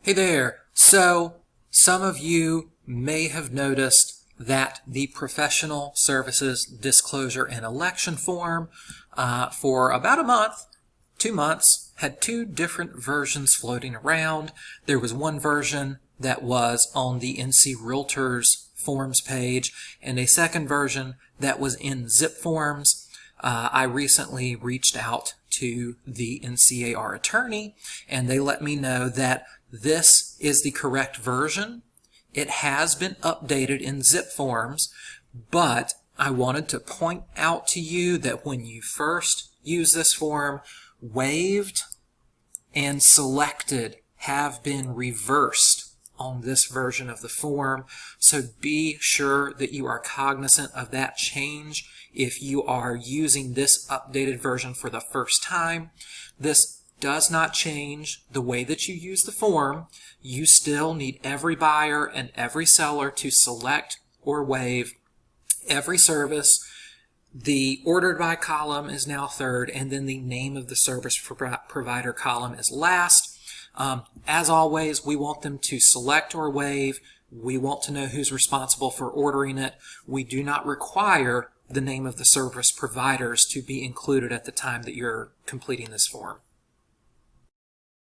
Hey there. So some of you may have noticed that the professional services disclosure and election form for about a month, 2 months, had two different versions floating around. There was one version that was on the NC Realtors forms page and a second version that was in ZipForms. I recently reached out to the NCAR attorney and they let me know that this is the correct version. It has been updated in ZipForms, but I wanted to point out to you that when you first use this form, waived and selected have been reversed on this version of the form. So be sure that you are cognizant of that change if you are using this updated version for the first time. This does not change the way that you use the form. You still need every buyer and every seller to select or waive every service. The ordered by column is now third, and then the name of the service provider column is last. As always, we want them to select or waive. We want to know who's responsible for ordering it. We do not require the name of the service providers to be included at the time that you're completing this form.